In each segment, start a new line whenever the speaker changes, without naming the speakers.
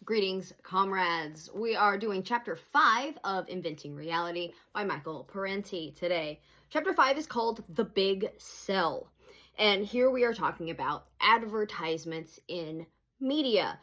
Greetings, comrades. We are doing chapter 5 of Inventing Reality by Michael Parenti today. Chapter 5 is called The Big Sell. And here we are talking about advertisements in media.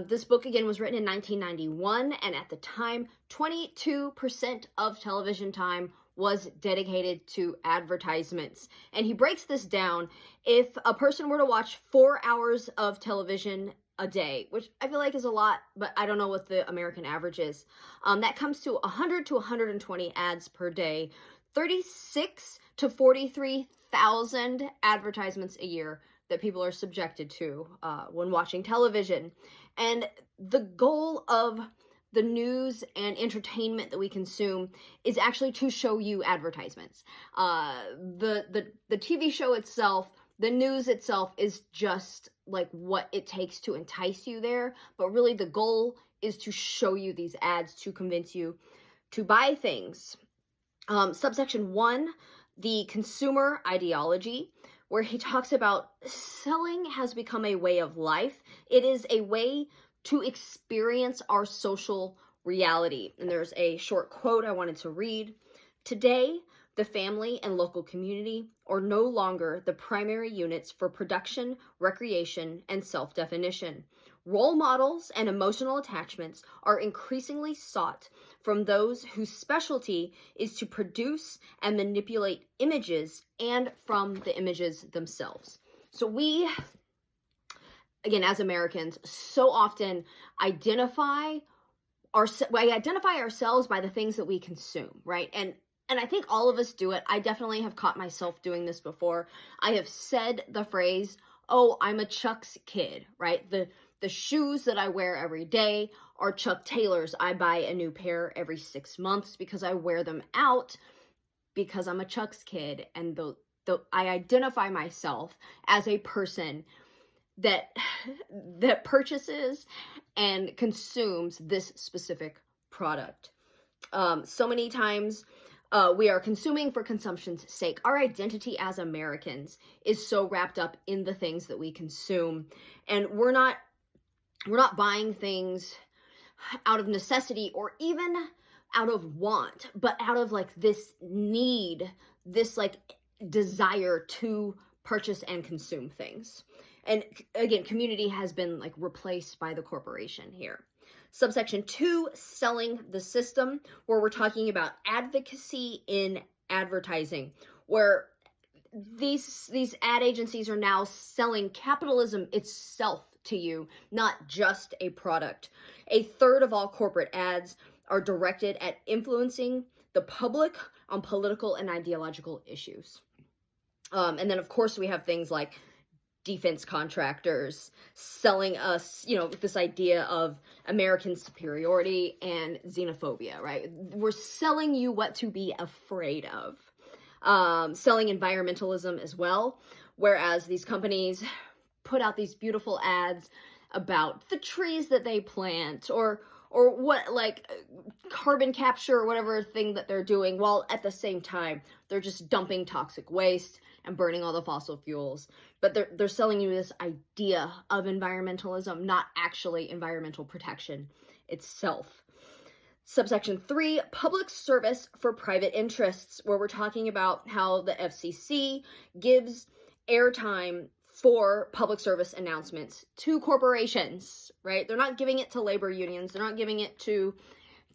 This book, again, was written in 1991, and at the time, 22% of television time was dedicated to advertisements. And he breaks this down. If a person were to watch 4 hours of television a day, which I feel like is a lot, but I don't know what the American average is. That comes to 100 to 120 ads per day, 36 to 43,000 advertisements a year that people are subjected to when watching television. And the goal of the news and entertainment that we consume is actually to show you advertisements. The TV show itself, the news itself is just like what it takes to entice you there, but really the goal is to show you these ads to convince you to buy things. Subsection 1, the consumer ideology, where he talks about selling has become a way of life. It is a way to experience our social reality. And there's a short quote I wanted to read. Today, the family and local community are no longer the primary units for production, recreation, and self-definition. Role models and emotional attachments are increasingly sought from those whose specialty is to produce and manipulate images and from the images themselves. So we, again, as Americans, so often identify ourselves by the things that we consume, right? And I think all of us do it. I definitely have caught myself doing this before. I have said the phrase, oh, I'm a Chuck's kid, right? The shoes that I wear every day are Chuck Taylors. I buy a new pair every 6 months because I wear them out because I'm a Chuck's kid. And I identify myself as a person that purchases and consumes this specific product. So many times, we are consuming for consumption's sake. Our identity as Americans is so wrapped up in the things that we consume, and we're not buying things out of necessity or even out of want, but out of like this need, this like desire to purchase and consume things. And again, community has been like replaced by the corporation here. Subsection 2, selling the system, where we're talking about advocacy in advertising, where these ad agencies are now selling capitalism itself to you, not just a product. A third of all corporate ads are directed at influencing the public on political and ideological issues. And then, of course, we have things like defense contractors selling us, this idea of American superiority and xenophobia, right? We're selling you what to be afraid of. Selling environmentalism as well, whereas these companies put out these beautiful ads about the trees that they plant or what, like, carbon capture or whatever thing that they're doing, while at the same time they're just dumping toxic waste and burning all the fossil fuels. But they're selling you this idea of environmentalism, not actually environmental protection itself. Subsection 3, public service for private interests, where we're talking about how the FCC gives airtime for public service announcements to corporations, right? They're not giving it to labor unions. They're not giving it to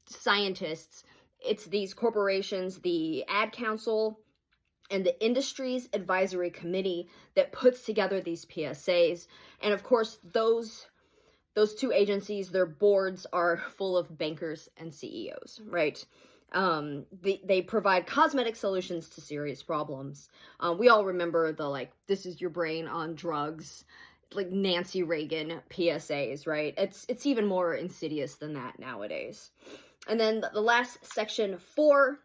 scientists. It's these corporations, the Ad Council and the Industries Advisory Committee that puts together these PSAs. And of course, those two agencies, their boards are full of bankers and CEOs, right? They provide cosmetic solutions to serious problems. We all remember the, this is your brain on drugs, like Nancy Reagan PSAs, right? It's even more insidious than that nowadays. And then the last section, 4,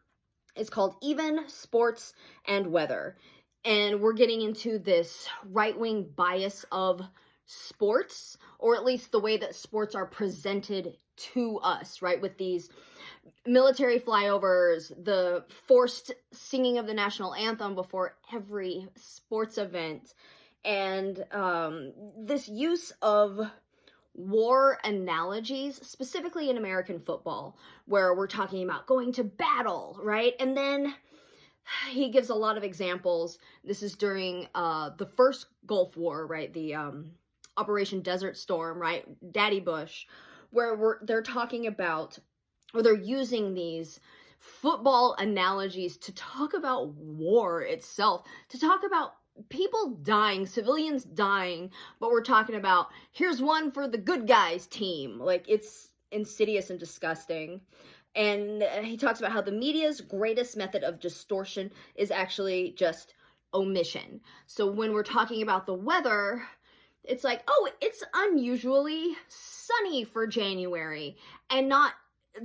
is called Even, Sports, and Weather. And we're getting into this right-wing bias of sports, or at least the way that sports are presented to us, right? With these military flyovers, the forced singing of the national anthem before every sports event, and this use of war analogies, specifically in American football, where we're talking about going to battle, right? And then he gives a lot of examples. This is during the first Gulf War, right? The Operation Desert Storm, right? Daddy Bush, where they're talking about, or they're using these football analogies to talk about war itself, to talk about people dying, civilians dying, but we're talking about, here's one for the good guys team. Like, it's insidious and disgusting. And he talks about how the media's greatest method of distortion is actually just omission. So when we're talking about the weather, it's like, oh, it's unusually sunny for January, and not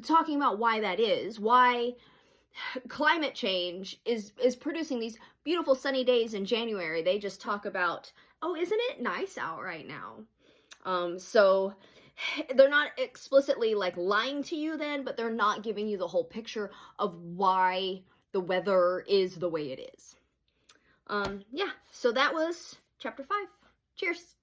talking about why that is, why climate change is producing these beautiful sunny days in January. They just talk about, oh, isn't it nice out right now? So they're not explicitly like lying to you then, but they're not giving you the whole picture of why the weather is the way it is. Yeah, so that was chapter 5. Cheers.